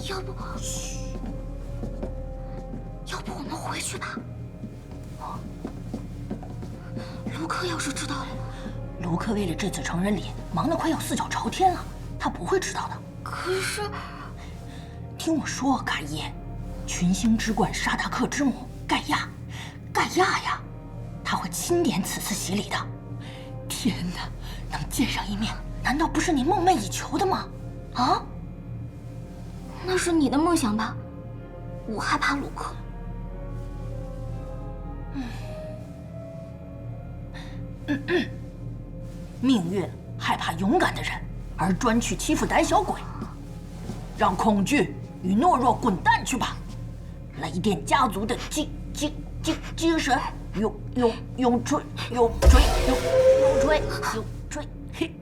要不，要不我们回去吧？卢克要是知道了，卢克为了这次成人礼忙得快要四脚朝天了，他不会知道的。可是，听我说，卡伊，群星之冠沙达克之母盖亚呀，他会钦点此次洗礼的。天哪，能见上一面，难道不是你梦寐以求的吗？啊？那是你的梦想吧？我害怕卢克。命运害怕勇敢的人，而专去欺负胆小鬼。让恐惧与懦弱滚蛋去吧！雷电家族的精神，永垂。嘿，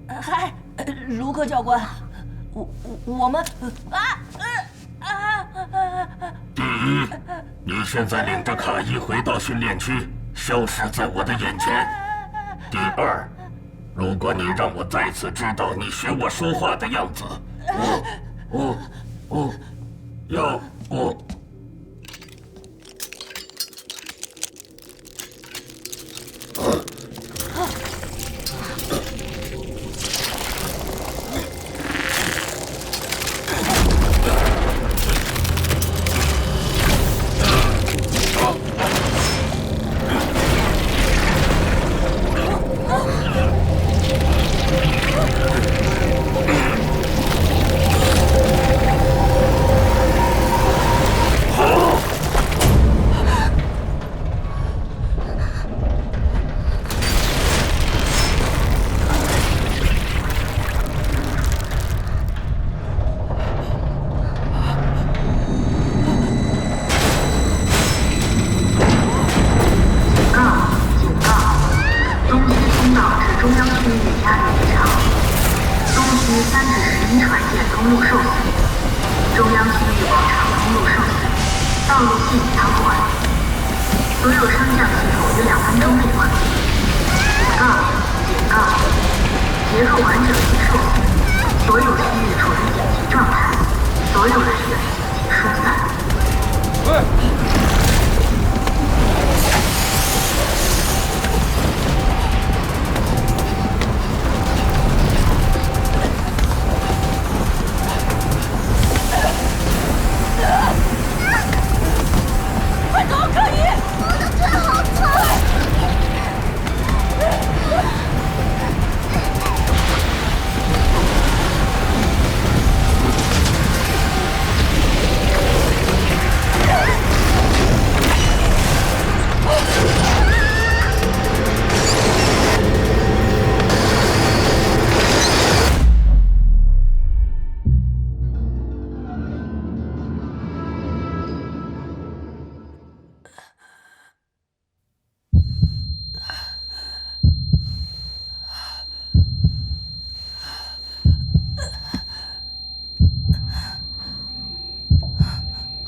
嗨，卢克教官，我们第一，你现在领着卡伊回到训练区，消失在我的眼前。第二，如果你让我再次知道你学我说话的样子，我。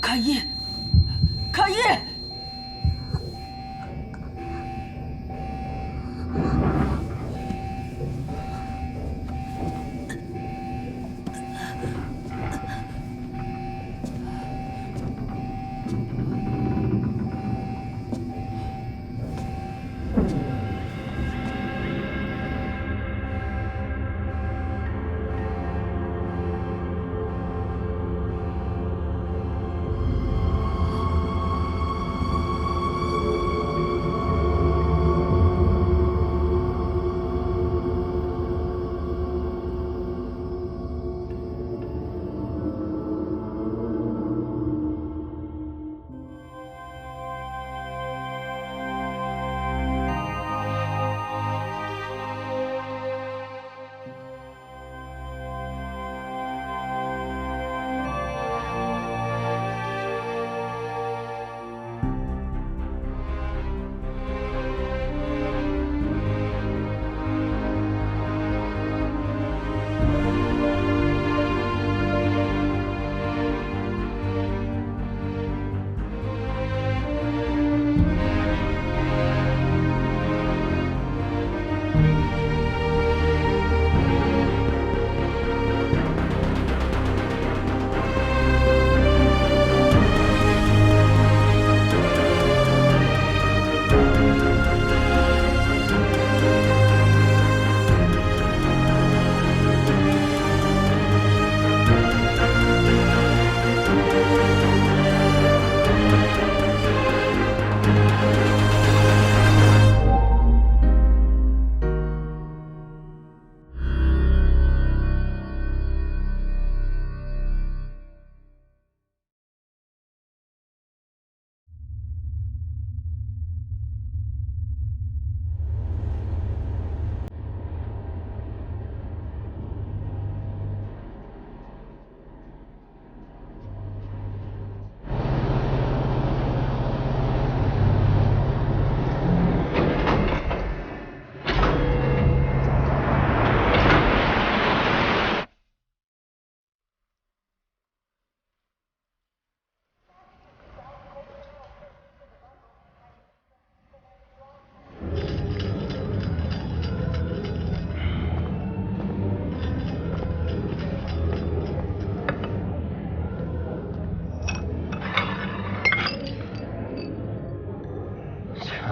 卡伊！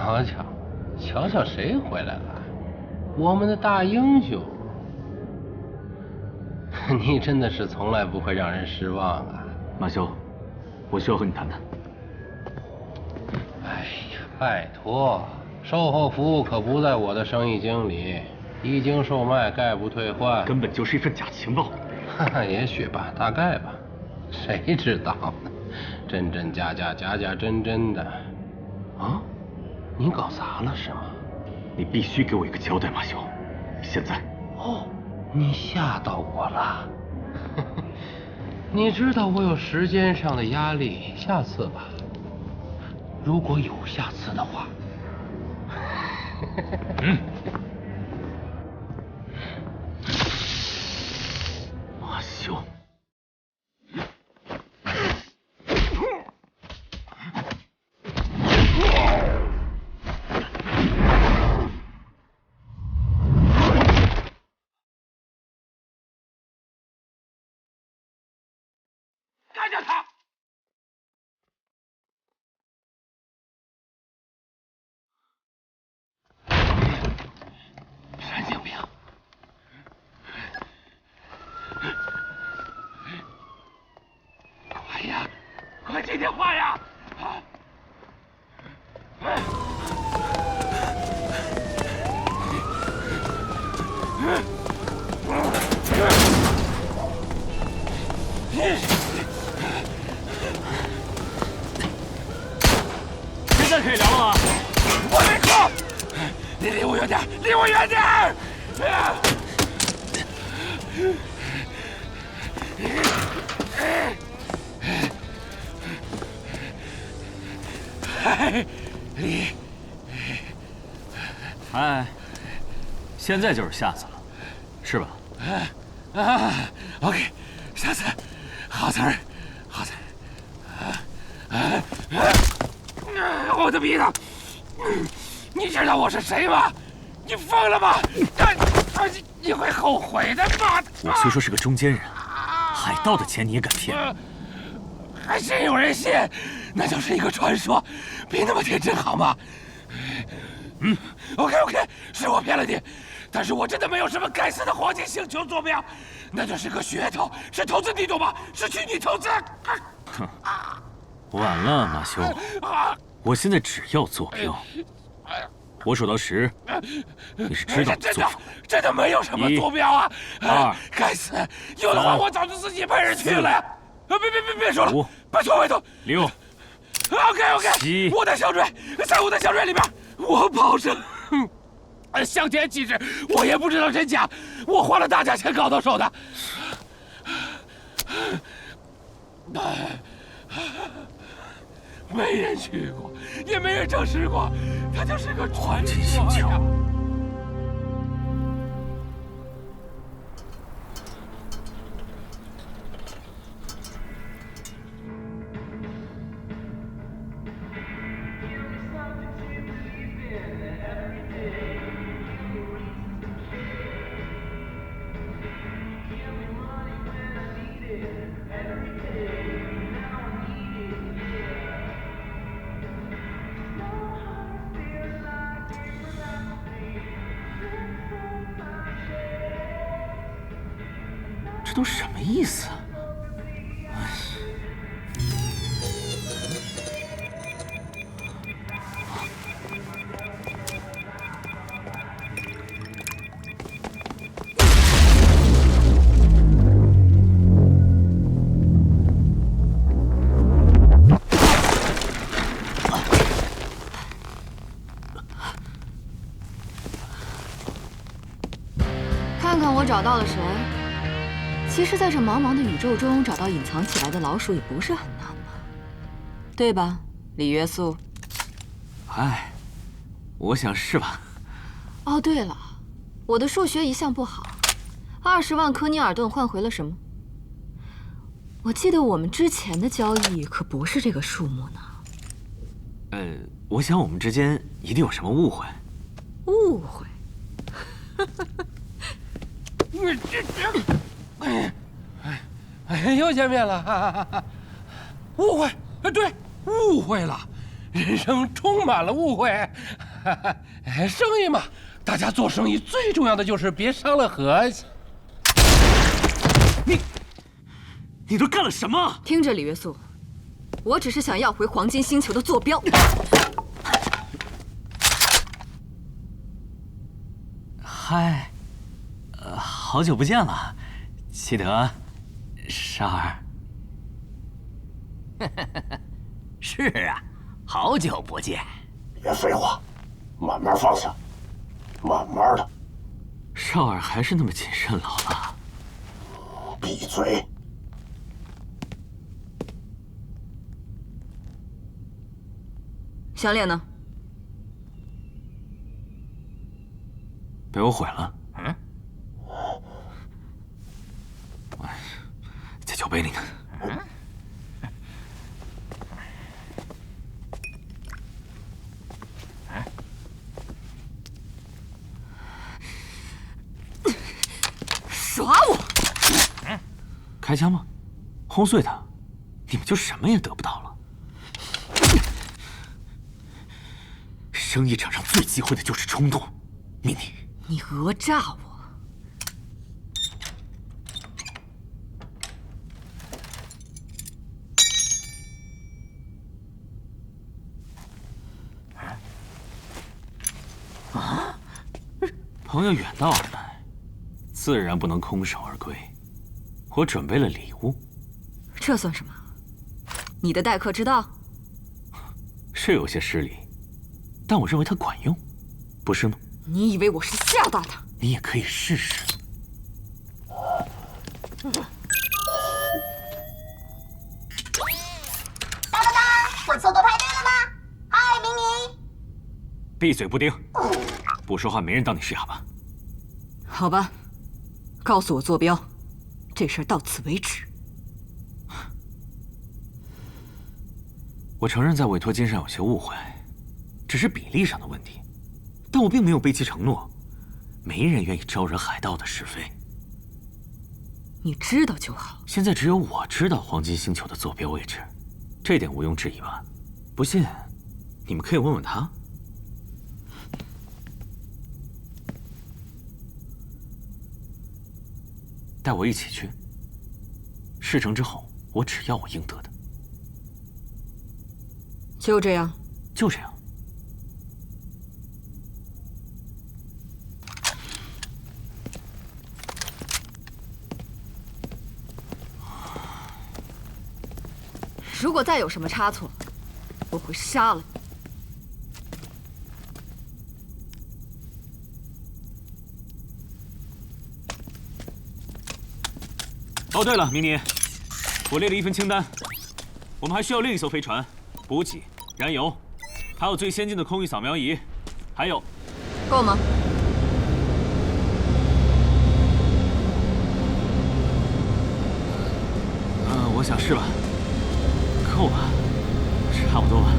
瞧瞧，瞧瞧谁回来了？我们的大英雄。你真的是从来不会让人失望啊，马修，我需要和你谈谈。哎呀，拜托，售后服务可不在我的生意经里，一经售卖概不退换，根本就是一份假情报。哈哈，也许吧，大概吧，谁知道呢？真真假假，假假真真的。啊，你搞砸了是吗？你必须给我一个交代，马修。现在。哦，你吓到我了。你知道我有时间上的压力，下次吧。如果有下次的话。马修。干掉他！神经病！快呀，快接电话呀！现在可以聊了吗？我没空，你离我远点，离我远点！哎，现在就是下次了，是吧？OK， 下次，好词儿，好词儿。我的鼻子！你知道我是谁吗？你疯了吗？你会后悔的，妈的！我虽说是个中间人，海盗的钱你也敢骗？还真有人信，那就是一个传说，别那么天真好吗？OK， 是我骗了你，但是我真的没有什么该死的黄金星球坐标，那就是个噱头，是投资，你懂吗？是虚拟投资。哼，晚了，马修，我现在只要坐标。我数到10，你是知道的做法。真的没有什么坐标啊！2，该死，有的话我早就自己派人去了呀！别说了，5，拜托6。OK， 我的小蕊，在我的小蕊里边，我保证，向前其实我也不知道真假，我花了大价钱搞到手的。没人去过，也没人证实过，它就是个传说呀。这都什么意思啊？看看我找到了谁。其实，在这茫茫的宇宙中找到隐藏起来的老鼠也不是很难嘛，对吧，李约素？哎，我想是吧。哦，对了，我的数学一向不好，20万科尼尔顿换回了什么？我记得我们之前的交易可不是这个数目呢。我想我们之间一定有什么误会。误会？又见面了，误会，对，误会了。人生充满了误会。生意嘛，大家做生意最重要的就是别伤了和气。你都干了什么？听着，李约素，我只是想要回黄金星球的坐标。嗨，好久不见了，希德，沙儿。是啊，好久不见。别废话，慢慢放下，慢慢的。少儿还是那么谨慎，老了。闭嘴！项链呢？被我毁了。在酒杯里呢。耍我！开枪吗？轰碎他，你们就什么也得不到了。生意场上最忌讳的就是冲动，妮妮。你讹诈我！朋友远道而来，自然不能空手而归。我准备了礼物，这算什么？你的待客之道？是有些失礼，但我认为它管用，不是吗？你以为我是吓大的？你也可以试试。当当当！我凑够排队了吗？嗨，明明。闭嘴，布丁！不说话，没人当你是哑巴。好吧，告诉我坐标，这事儿到此为止。我承认在委托金上有些误会，只是比例上的问题，但我并没有背弃承诺。没人愿意招惹海盗的是非。你知道就好。现在只有我知道黄金星球的坐标位置，这点毋庸置疑吧？不信，你们可以问问他。带我一起去。事成之后，我只要我应得的。就这样。就这样。如果再有什么差错，我会杀了你。哦，对了，明妮，我列了一份清单，我们还需要另一艘飞船、补给、燃油，还有最先进的空域扫描仪，还有……够吗？我想是吧。够吧，差不多吧。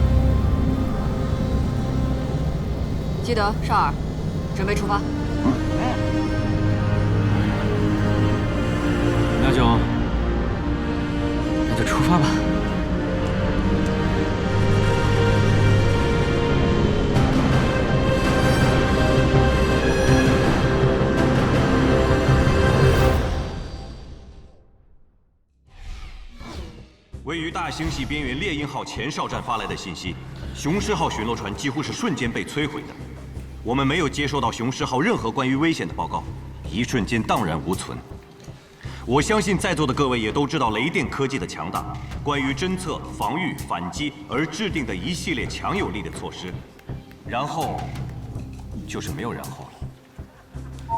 基德、少儿，准备出发。那就出发吧。位于大星系边缘猎鹰号前哨站发来的信息，雄狮号巡逻船几乎是瞬间被摧毁的。我们没有接收到雄狮号任何关于危险的报告，一瞬间荡然无存。我相信在座的各位也都知道雷电科技的强大，关于侦测、防御、反击而制定的一系列强有力的措施。然后，就是没有然后了。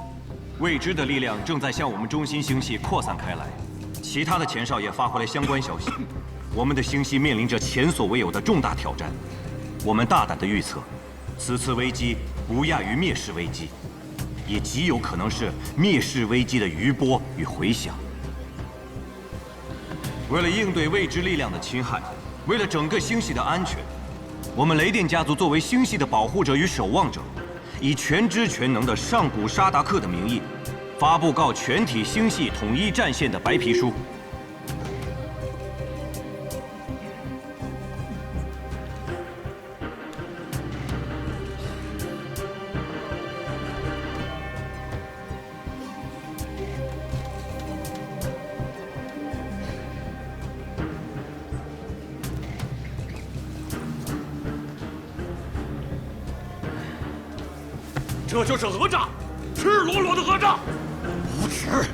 未知的力量正在向我们中心星系扩散开来。其他的前哨也发回来相关消息，我们的星系面临着前所未有的重大挑战。我们大胆地预测，此次危机不亚于灭世危机，也极有可能是灭世危机的余波与回响。为了应对未知力量的侵害，为了整个星系的安全，我们雷电家族作为星系的保护者与守望者，以全知全能的上古沙达克的名义，发布告全体星系统一战线的白皮书。这就是讹诈，赤裸裸的讹诈，无耻！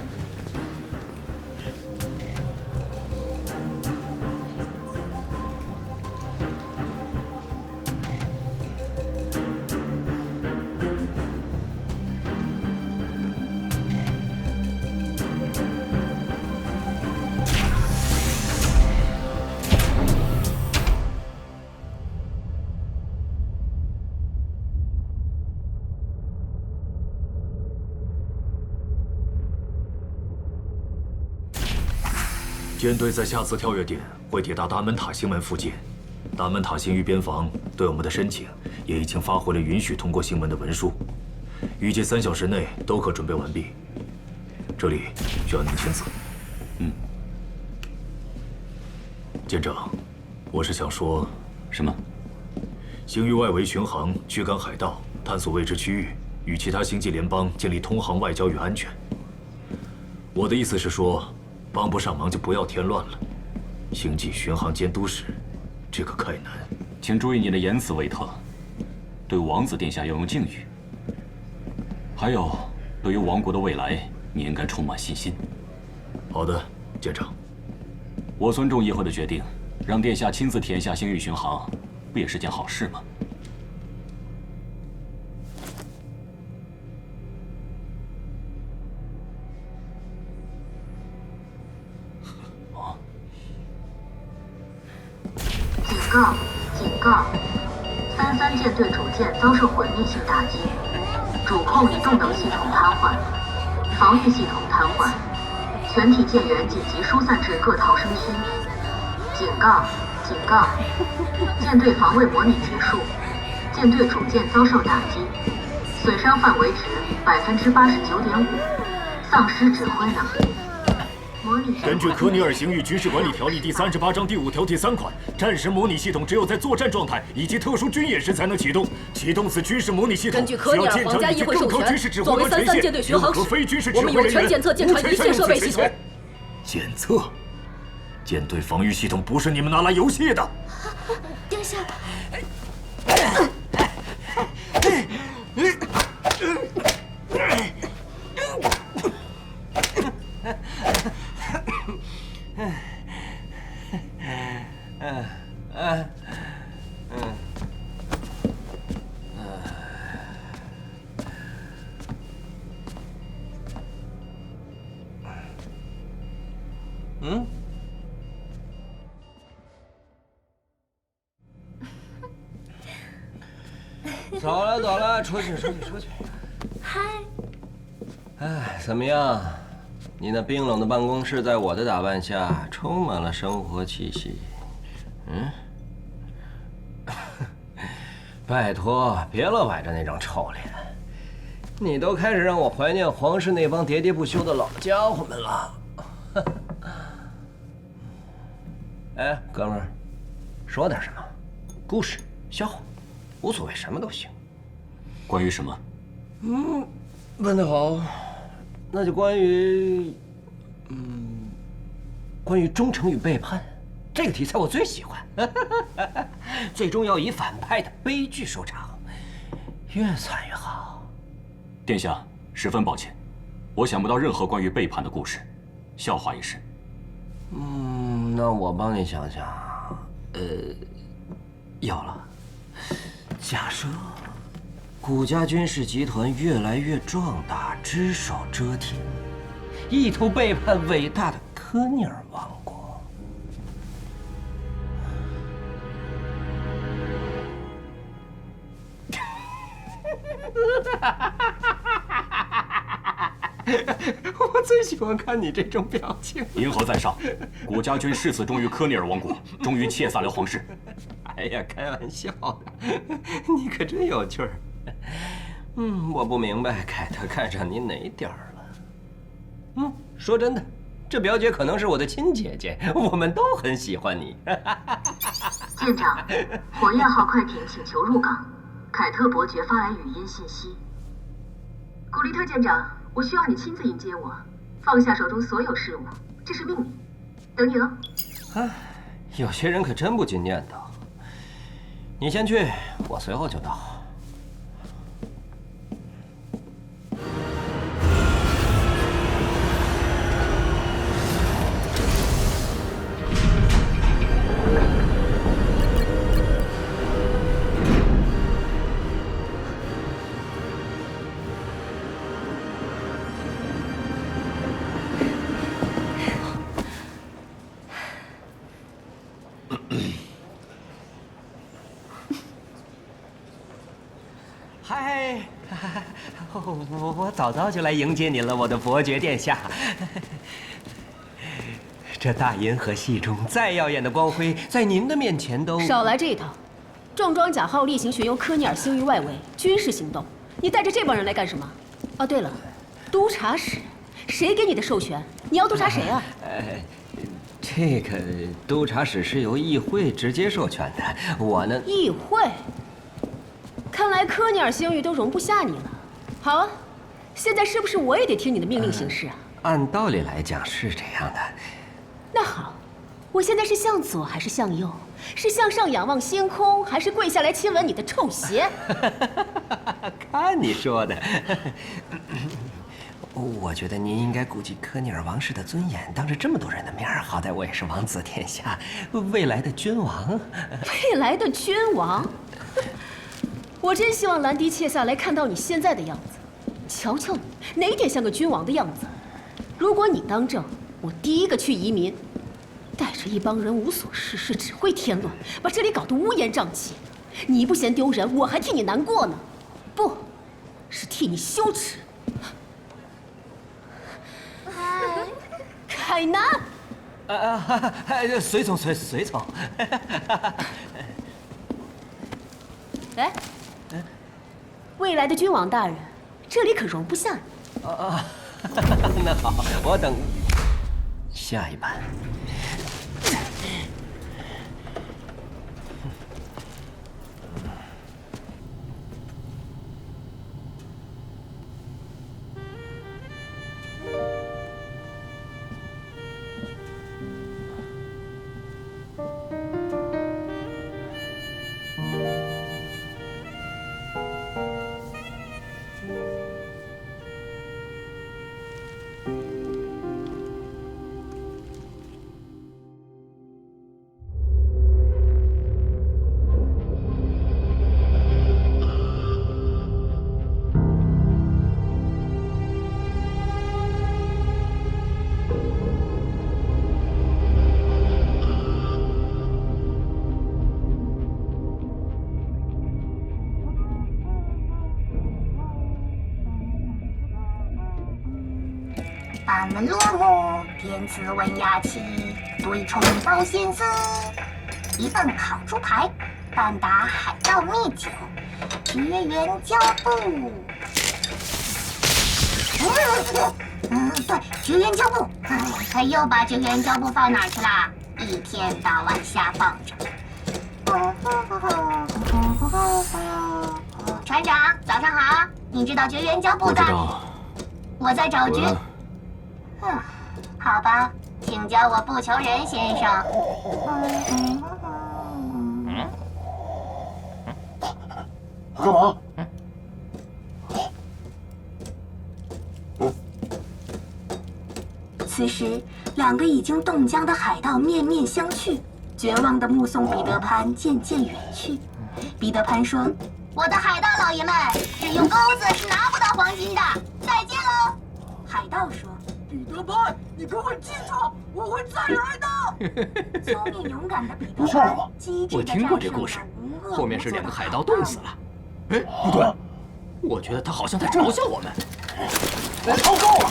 舰队在下次跳跃点会抵达达门塔星门附近。达门塔星域边防对我们的申请也已经发回了允许通过星门的文书，预计3小时内都可准备完毕。这里需要您签字。舰长，我是想说，什么？星域外围巡航，驱赶海盗，探索未知区域，与其他星际联邦建立通航外交与安全。我的意思是说，帮不上忙就不要添乱了。星际巡航监督使，这个太难。请注意你的言辞，维特。对王子殿下要用敬语。还有，对于王国的未来，你应该充满信心。好的，舰长。我尊重议会的决定，让殿下亲自填下星域巡航，不也是件好事吗？警告！警告！33舰队主舰遭受毁灭性打击，主控与动能系统瘫痪，防御系统瘫痪，全体舰员紧急疏散至各逃生区。警告！警告！舰队防卫模拟结束，舰队主舰遭受打击，损伤范围值89.5%，丧失指挥能力。根据科尼尔刑狱军事管理条例第38章第5条第3款，战时模拟系统只有在作战状态以及特殊军演时才能启动。启动此军事模拟系统，根据科尼尔皇家议会授权，作为33舰队巡航使，我们有权检测舰船一切设备系统。检测？舰队防御系统不是你们拿来游戏的。殿下。走了走了，出去出去出去。嗨。哎，怎么样？你那冰冷的办公室，在我的打扮下，充满了生活气息。拜托，别老摆着那张臭脸。你都开始让我怀念皇室那帮喋喋不休的老家伙们了。哎，哥们儿，说点什么？故事、笑话，无所谓，什么都行。关于什么？问得好，那就关于，关于忠诚与背叛，这个题材我最喜欢。最终要以反派的悲剧收场，越惨越好。殿下，十分抱歉，我想不到任何关于背叛的故事，笑话也是。那我帮你想想。有了。假设古家军事集团越来越壮大，只手遮天，意图背叛伟大的科尼尔王国。我最喜欢看你这种表情。银河在上，古家军誓死忠于科尼尔王国，忠于切萨留皇室。哎呀，开玩笑的，你可真有趣儿。我不明白凯特看上你哪点儿了。说真的，这表姐可能是我的亲姐姐，我们都很喜欢你。舰长，火焰号快艇请求入港，凯特伯爵发来语音信息。古利特舰长，我需要你亲自迎接我，放下手中所有事务，这是命令。等你了。有些人可真不禁念叨。你先去，我随后就到。我早就来迎接您了，我的伯爵殿下。这大银河系中再耀眼的光辉，在您的面前都……少来这一套！重装甲号例行巡游科尼尔星域外围军事行动，你带着这帮人来干什么？哦，对了，督察使，谁给你的授权？你要督察谁啊？这个督察使是由议会直接授权的，我呢……议会？看来科尼尔星域都容不下你了。好啊，现在是不是我也得听你的命令行事啊？按道理来讲是这样的。那好，我现在是向左还是向右？是向上仰望星空，还是跪下来亲吻你的臭鞋？看你说的。我觉得您应该顾及科尼尔王室的尊严，当着这么多人的面，好歹我也是王子殿下，未来的君王。未来的君王？我真希望兰迪切萨来看到你现在的样子，瞧瞧你哪一点像个君王的样子。如果你当政，我第一个去移民。带着一帮人无所事事，只会添乱，把这里搞得乌烟瘴气。你不嫌丢人，我还替你难过呢，不，是替你羞耻。凯南，随从，随从。哎，未来的君王大人，这里可容不下你。那好，我等下一班。板门落幕，天赐文雅气，对冲保险丝，一份烤猪排，半打海盗蜜酒，绝缘胶布。对，绝缘胶布。他又把绝缘胶布放哪儿去了？一天到晚瞎放着。船长，早上好。你知道绝缘胶布在？我在找绝。好吧，请叫我不求人先生。干嘛？此时，两个已经冻僵的海盗面面相觑，绝望地目送彼得潘渐渐远去。彼得潘说：“我的海盗老爷们，只用钩子是拿不到黄金的，再见喽。”海盗说：“彼得潘，你给我记住，我会再来的。”聪明勇敢的彼得潘，我听过这故事，后面是两个海盗冻死了。哎，不对，我觉得他好像在嘲笑我们。我受够了。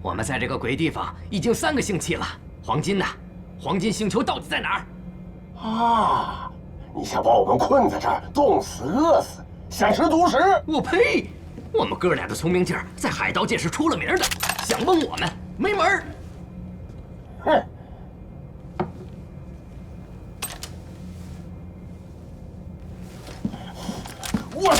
我们在这个鬼地方已经3个星期了，黄金呢？黄金星球到底在哪儿？啊！你想把我们困在这儿，冻死、饿死，想吃独食？我呸！我们哥俩的聪明劲儿在海盗界是出了名的，想蒙我们没门儿！哼！我，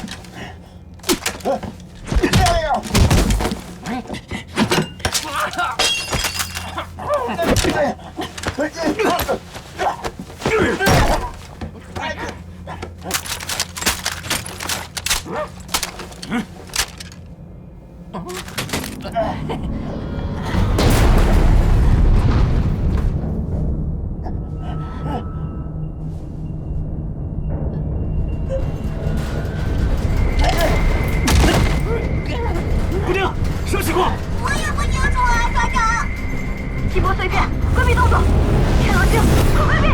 布丁，什么情况？我也不清楚啊，船长。气波碎片，规避动作。天狼星，快规避！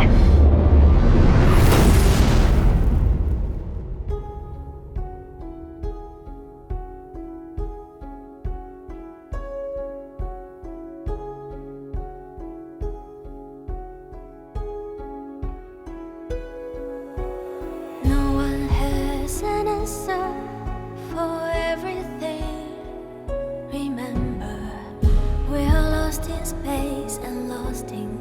lost in space and lost in